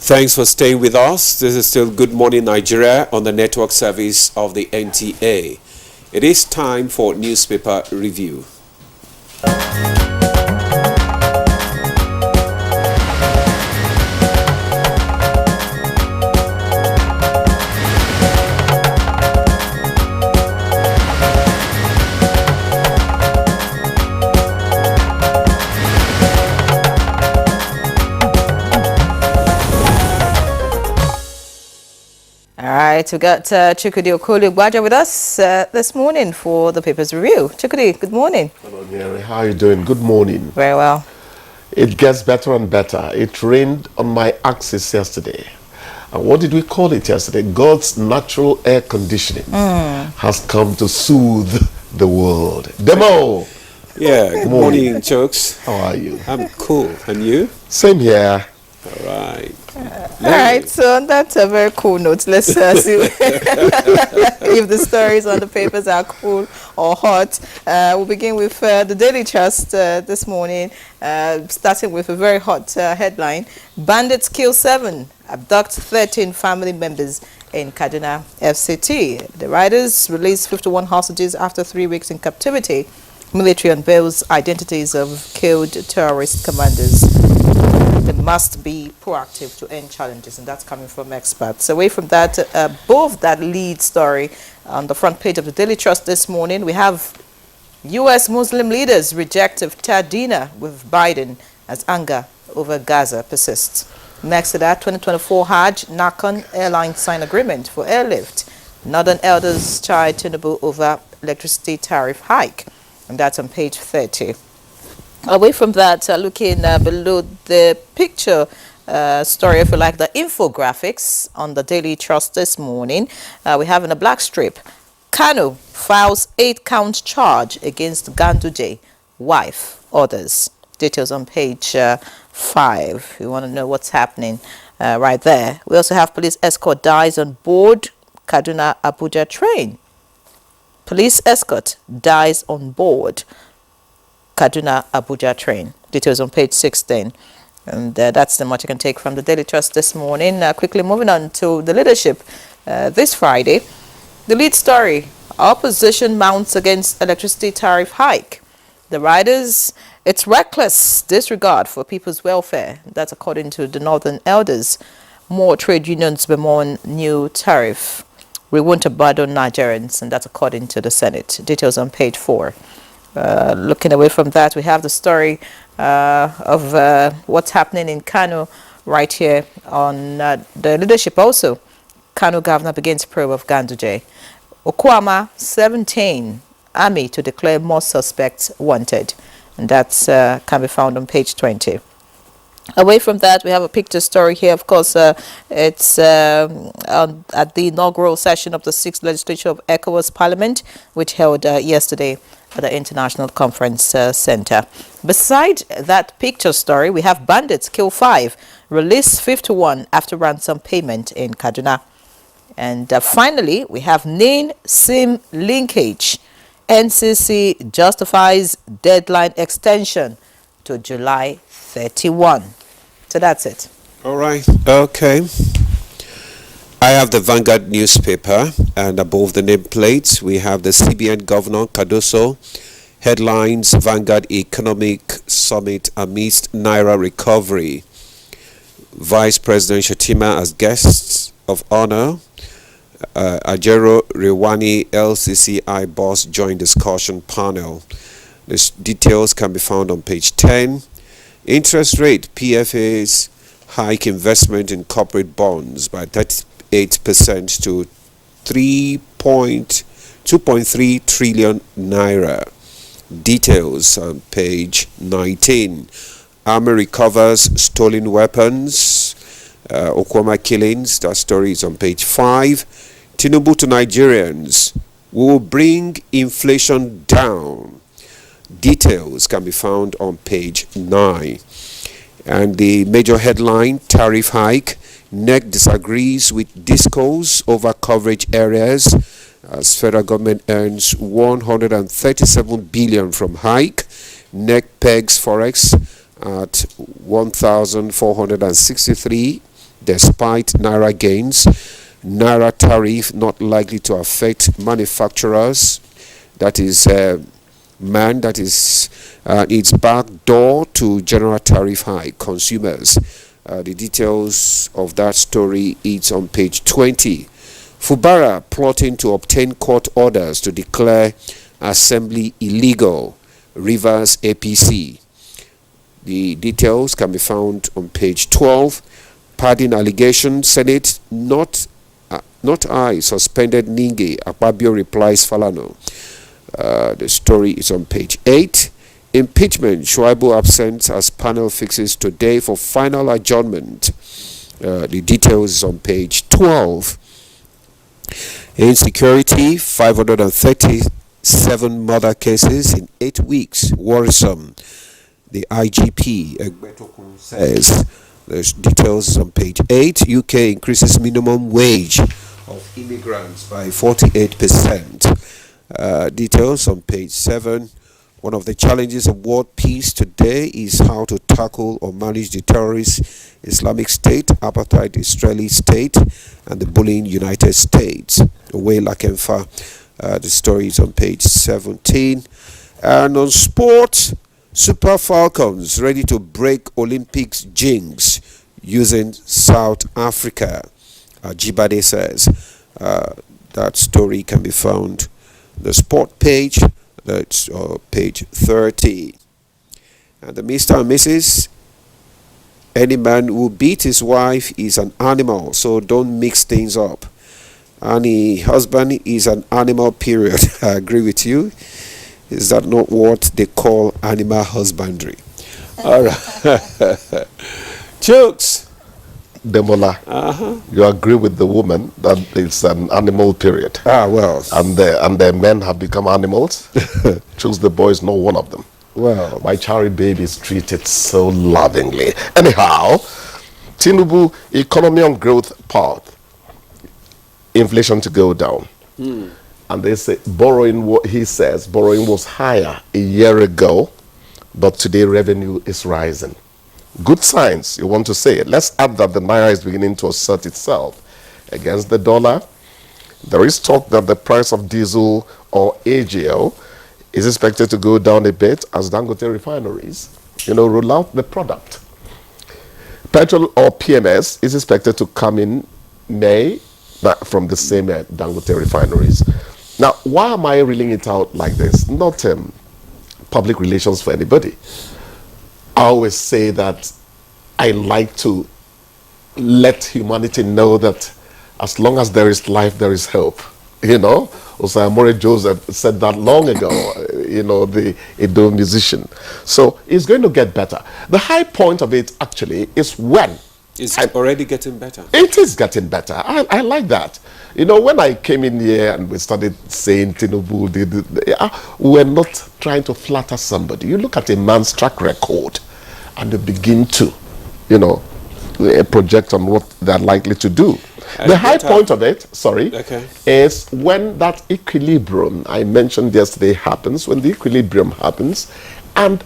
Thanks for staying with us. This is still Good Morning Nigeria on the network service of the NTA. It is time for newspaper review. All right, we got Chukwudi Okoli-Gbaja with us this morning for the paper's review. Chukwudi, good morning. Hello, Mary. How are you doing? Good morning. Very well. It gets better and better. It rained on my axis yesterday. And what did we call it yesterday? God's natural air conditioning has come to soothe the world. Demo! Yeah, good morning, Chokes. How are you? I'm cool. And you? Same here. All right. All right, so on that very cool note, let's see if the stories on the papers are cool or hot. We'll begin with the Daily Trust this morning, starting with a very hot headline. Bandits kill 7, abduct 13 family members in Kaduna FCT. The riders released 51 hostages after 3 weeks in captivity. Military unveils identities of killed terrorist commanders. They must be proactive to end challenges, and that's coming from experts. Away from that, above that lead story on the front page of the Daily Trust this morning, we have U.S. Muslim leaders reject iftar dinner with Biden as anger over Gaza persists. Next to that, 2024 Hajj, Nakon Airlines sign agreement for airlift. Northern elders chide Tinubu over electricity tariff hike, and that's on page 30. Away from that, looking below the picture story, if you like, the infographics on the Daily Trust this morning, we have in a black strip, Kano files 8-count charge against Ganduje, wife, others. Details on page 5, if you want to know what's happening right there. We also have police escort dies on board Kaduna Abuja train. Police escort dies on board Kaduna Abuja train. Details on page 16. And that's the much you can take from the Daily Trust this morning. Quickly moving on to the leadership this Friday. The lead story, opposition mounts against electricity tariff hike. The riders, it's reckless disregard for people's welfare. That's according to the Northern elders. More trade unions bemoan new tariff. We won't abandon Nigerians, and that's according to the Senate. Details on page 4. Looking away from that, we have the story of what's happening in Kano right here on the leadership also. Kano governor begins probe of Ganduje. Okwama, 17, army to declare more suspects wanted. And that's can be found on page 20. Away from that, we have a picture story here. Of course, it's at the inaugural session of the 6th legislature of ECOWAS Parliament, which held yesterday at the International Conference Center. Beside that picture story, we have bandits kill 5, release 51 after ransom payment in Kaduna. And finally, we have NIN SIM linkage. NCC justifies deadline extension to July 31. So that's it. All right. Okay. I have the Vanguard newspaper, and above the nameplates, we have the CBN Governor Cardoso. Headlines: Vanguard Economic Summit amidst Naira recovery. Vice President Shatima as guests of honor. Ajero Rewani LCCI boss joined discussion panel. The details can be found on page 10. Interest rate: PFAs hike investment in corporate bonds by 38% to 2.3 trillion naira. Details on page 19. Army recovers stolen weapons. Okwama killings. That story is on page 5. Tinubu to Nigerians: we will bring inflation down. Details can be found on page 9. And the major headline: tariff hike. NEC disagrees with discos over coverage areas as federal government earns 137 billion from hike. NEC pegs forex at 1,463 despite Naira gains. Naira tariff not likely to affect manufacturers. That is man that is its back door to general tariff hike. Consumers. The details of that story is on page 20. Fubara plotting to obtain court orders to declare assembly illegal. Rivers APC. The details can be found on page 12. Pardon allegation. Senate not I suspended Ninge. Akpabio replies Falano. The story is on page 8. Impeachment. Shuaibu absent as panel fixes today for final adjournment. The details is on page 12. Insecurity. 537 murder cases in 8 weeks. Worrisome. The IGP Egbetokun says. The details is on page 8. UK increases minimum wage of immigrants by 48%. Details on page 7. One of the challenges of world peace today is how to tackle or manage the terrorist Islamic State, apartheid Israeli State, and the bullying United States. Away Lakemfa. The story is on page 17. And on sports, Super Falcons ready to break Olympics jinx using South Africa. Jibade says that story can be found on the sport page. That's page 30. And the Mr. and Mrs. Any man who beats his wife is an animal, so don't mix things up. Any husband is an animal, period. I agree with you. Is that not what they call animal husbandry? All right. Jokes. Demola, you agree with the woman that it's an animal, period. Well. And the men have become animals. Choose the boys, not one of them. Well. My cherry baby is treated so lovingly. Anyhow, Tinubu economy on growth path. Inflation to go down. And they say he says borrowing was higher a year ago, but today revenue is rising. Good signs, you want to say it. Let's add that the Naira is beginning to assert itself against the dollar. There is talk that the price of diesel or AGL is expected to go down a bit as Dangote refineries, roll out the product. Petrol or PMS is expected to come in May from the same Dangote refineries. Now, why am I reeling it out like this? Not public relations for anybody. I always say that I like to let humanity know that as long as there is life, there is hope. Osai More Joseph said that long ago, the Edo musician. So it's going to get better. The high point of it actually is when. It's already getting better. It is getting better. I like that. When I came in here and we started saying Tinubu, we're not trying to flatter somebody. You look at a man's track record and you begin to, project on what they're likely to do. The high point of it, is when that equilibrium I mentioned yesterday happens, when the equilibrium happens and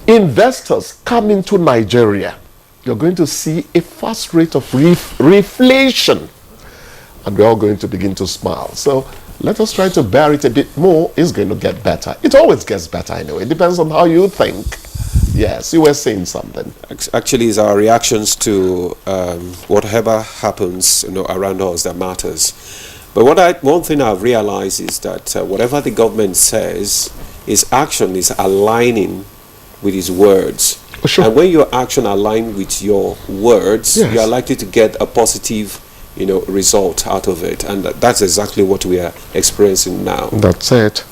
investors come into Nigeria, you're going to see a fast rate of reflation. And we're all going to begin to smile. So let us try to bear it a bit more. It's going to get better. It always gets better anyway. It depends on how you think. Yes, you were saying something. Actually, it's our reactions to whatever happens around us that matters. But one thing I've realized is that whatever the government says, its action is aligning with its words. Oh, sure. And when your action aligns with your words, you are likely to get a positive result out of it. And that's exactly what we are experiencing now. That's it.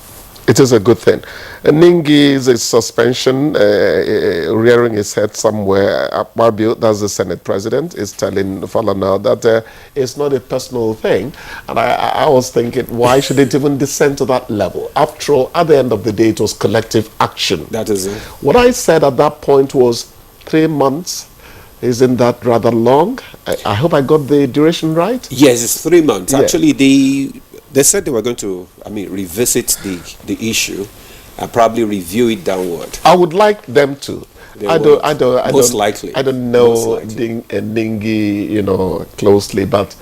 It is a good thing. Ningi's suspension, rearing his head somewhere. Akpabio, that's the Senate president, is telling Falana that it's not a personal thing. And I was thinking, why should it even descend to that level? After all, at the end of the day, it was collective action. That is it. What I said at that point was 3 months. Isn't that rather long? I hope I got the duration right. Yes, it's 3 months. Yeah. Actually, they said they were going to, revisit the issue and probably review it downward. I would like them to. Most likely. I don't know Ningi, closely, but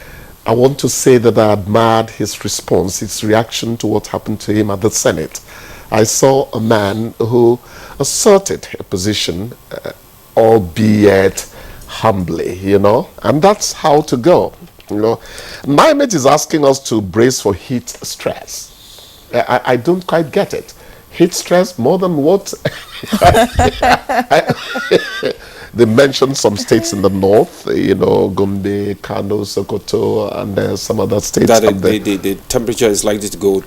I want to say that I admired his response, his reaction to what happened to him at the Senate. I saw a man who asserted a position, albeit humbly, and that's how to go. My mate is asking us to brace for heat stress. I don't quite get it. Heat stress more than what? They mentioned some states in the north, Gombe, Kano, Sokoto, and some other states. That the temperature is likely to go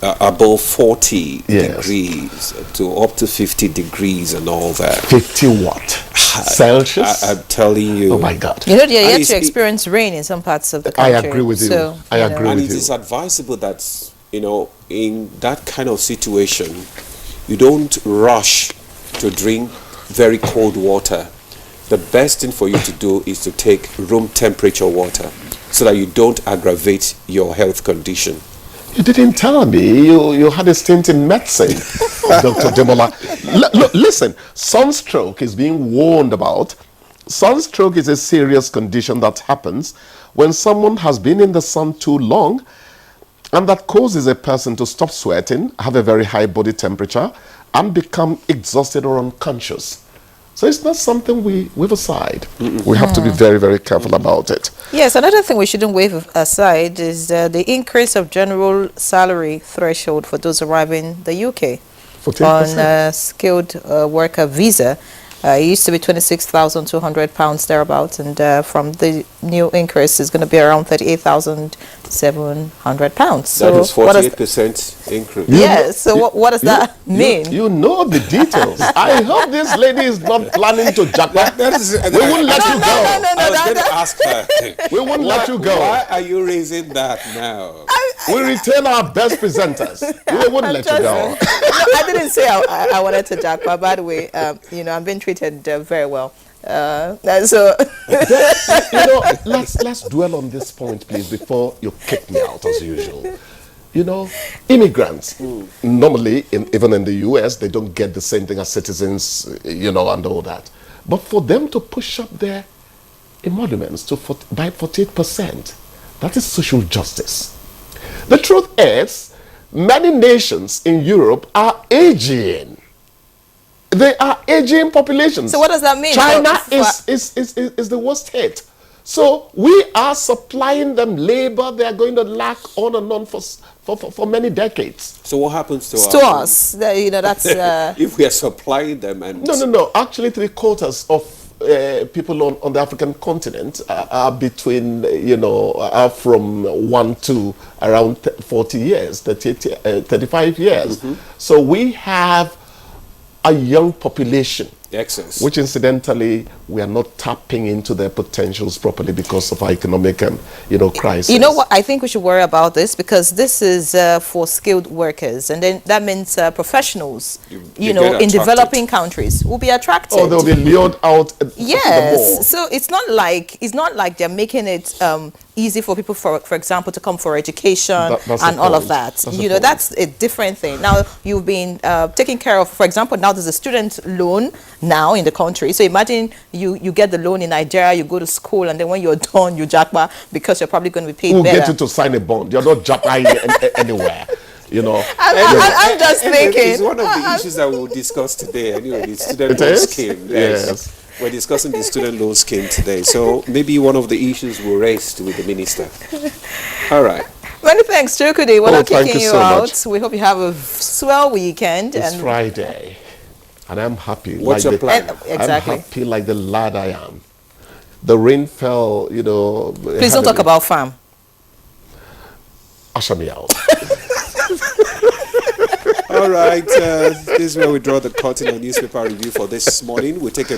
above 40 degrees to up to 50 degrees and all that. 50 what? Celsius? I'm telling you. Oh my God. They're yet to experience rain in some parts of the country. I agree with you. So, I agree with you. And it is advisable that, in that kind of situation, you don't rush to drink very cold water. The best thing for you to do is to take room temperature water so that you don't aggravate your health condition. You didn't tell me you had a stint in medicine, Dr. Demola. Listen, sunstroke is being warned about. Sunstroke is a serious condition that happens when someone has been in the sun too long, and that causes a person to stop sweating, have a very high body temperature, and become exhausted or unconscious. So it's not something we wave aside. We have to be very, very careful about it. Yes, another thing we shouldn't wave aside is the increase of general salary threshold for those arriving in the UK 14%. on a skilled worker visa. It used to be £26,200 thereabouts, and from the new increase is going to be around £38,700. So that is 48% increase. Yes. So what does that mean? You know the details. I hope this lady is not planning to jack up. We wouldn't let you go. I was going to ask her. We wouldn't let you go. Why are you raising that now? We retain our best presenters. We wouldn't let you go. I didn't say I wanted to jack, but by the way, I'm being treated very well. So let's dwell on this point, please, before you kick me out as usual. Immigrants, normally, even in the US, they don't get the same thing as citizens, and all that. But for them to push up their emoluments by 48%, that is social justice. The truth is, many nations in Europe are aging. They are aging populations. So what does that mean? China is the worst hit. So we are supplying them labor. They are going to lack on and on for many decades. So what happens to us? That's if we are supplying them and no. Actually, 3/4 of people on the African continent are between are from 1 to around 40 years, 35 years. So we have a young population, excess, which incidentally we are not tapping into their potentials properly because of our economic crisis. You know what? I think we should worry about this because this is for skilled workers, and then that means professionals. In developing countries will be attracted. Oh, they'll be lured out. Yes. So it's not like they're making it easy for people, for example, to come for education and all of that. That's a different thing. Now you've been taken care of. For example, now there's a student loan now in the country. So imagine you get the loan in Nigeria, you go to school, and then when you're done, you jackpot because you're probably going to be paid better. We'll get you to sign a bond. You're not jackpot anywhere. I'm just thinking. It's one of the issues that we'll discuss today. Anyway, the student loan scheme. Yes. We're discussing the student loan scheme today. So maybe one of the issues we'll raise with the minister. All right. Many thanks, Chukwudi. We're not kicking you so out. much. We hope you have a swell weekend. It's Friday. And I'm happy. What's your plan? Exactly. I'm happy like the lad I am. The rain fell, Please don't talk about farm. Usher me out. All right. This is where we draw the curtain on newspaper review for this morning. We'll take a